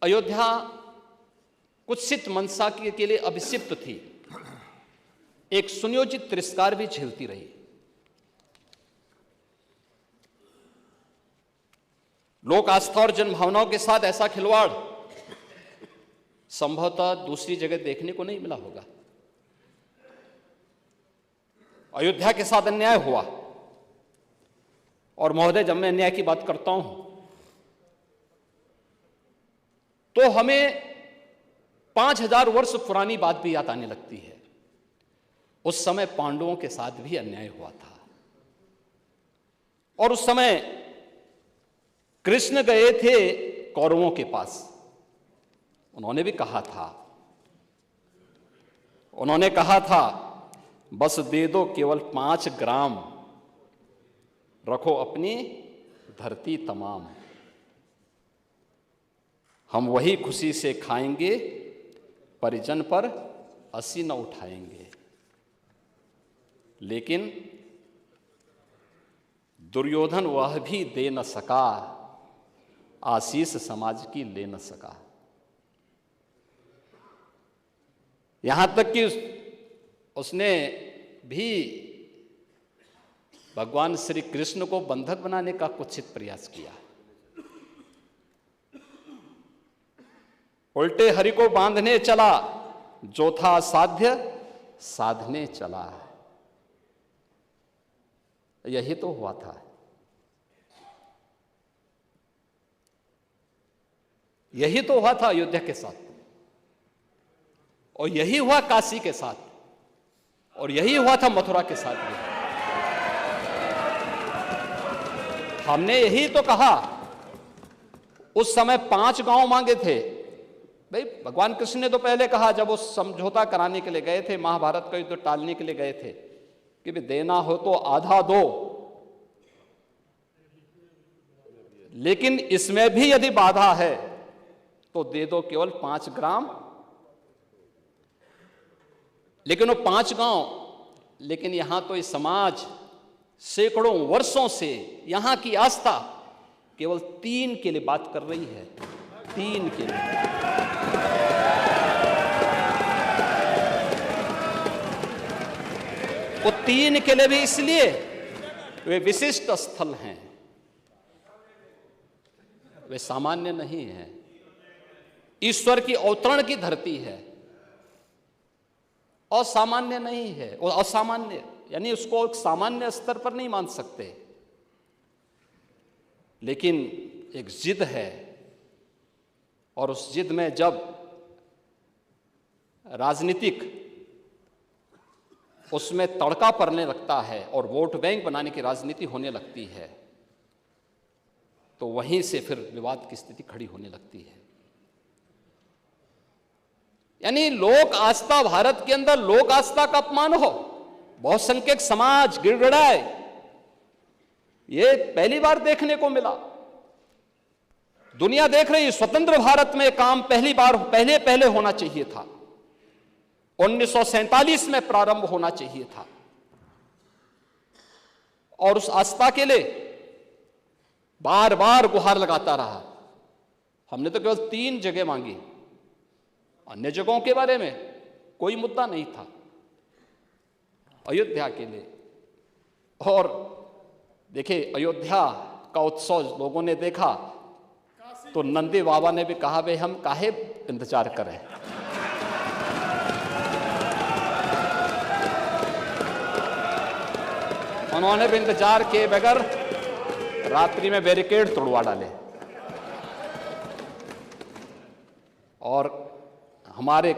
अयोध्या कुत्सित मनसा के लिए अभिषिक्त थी, एक सुनियोजित तिरस्कार भी झेलती रही। लोक आस्था और जनभावनाओं के साथ ऐसा खिलवाड़ संभवतः दूसरी जगह देखने को नहीं मिला होगा। अयोध्या के साथ अन्याय हुआ, और महोदय जब मैं अन्याय की बात करता हूं तो हमें 5000 वर्ष पुरानी बात भी याद आने लगती है। उस समय पांडवों के साथ भी अन्याय हुआ था, और उस समय कृष्ण गए थे कौरवों के पास। उन्होंने भी कहा था बस दे दो केवल 5 ग्राम, रखो अपनी धरती तमाम, हम वही खुशी से खाएंगे, परिजन पर असी न उठाएंगे। लेकिन दुर्योधन वह भी दे न सका, आशीष समाज की ले न सका। यहां तक कि उसने भी भगवान श्री कृष्ण को बंधक बनाने का कुत्सित प्रयास किया। उल्टे हरि को बांधने चला, जो था साध्य साधने चला। यही तो हुआ था। यही तो हुआ था अयोध्या के साथ, और यही हुआ काशी के साथ, और यही हुआ था मथुरा के साथ भी। हमने यही तो कहा। उस समय 5 गांव मांगे थे। भाई भगवान कृष्ण ने तो पहले कहा, जब वो समझौता कराने के लिए गए थे, महाभारत का युद्ध टालने के लिए गए थे, कि भाई देना हो तो आधा दो, लेकिन इसमें भी यदि बाधा है तो दे दो केवल 5 ग्राम। लेकिन वो 5 गांव, लेकिन यहां तो इस समाज सैकड़ों वर्षों से यहां की आस्था केवल 3 के लिए बात कर रही है। 3 के लिए। वो 3 के लिए भी इसलिए वे विशिष्ट स्थल हैं, वे सामान्य नहीं है। ईश्वर की अवतरण की धरती है, असामान्य नहीं है। और असामान्य यानी उसको एक सामान्य स्तर पर नहीं मान सकते, लेकिन एक जिद है, और उस जिद में जब राजनीतिक उसमें तड़का पड़ने लगता है और वोट बैंक बनाने की राजनीति होने लगती है, तो वहीं से फिर विवाद की स्थिति खड़ी होने लगती है। यानी लोक आस्था, भारत के अंदर लोक आस्था का अपमान हो, बहुसंख्यक समाज गिड़गिड़ाए, ये पहली बार देखने को मिला। दुनिया देख रही, स्वतंत्र भारत में काम पहले होना चाहिए था। 1947 में प्रारंभ होना चाहिए था, और उस आस्था के लिए बार बार गुहार लगाता रहा। हमने तो केवल 3 जगह मांगी, अन्य जगहों के बारे में कोई मुद्दा नहीं था। अयोध्या के लिए, और देखिए अयोध्या का उत्सव लोगों ने देखा तो नंदी बाबा ने भी कहा, भाई हम काहे इंतजार करें। उन्होंने भी इंतजार किए बगैर रात्रि में बैरिकेड तोड़वा डाले, और हमारे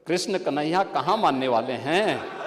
कृष्ण कन्हैया कहां मानने वाले हैं।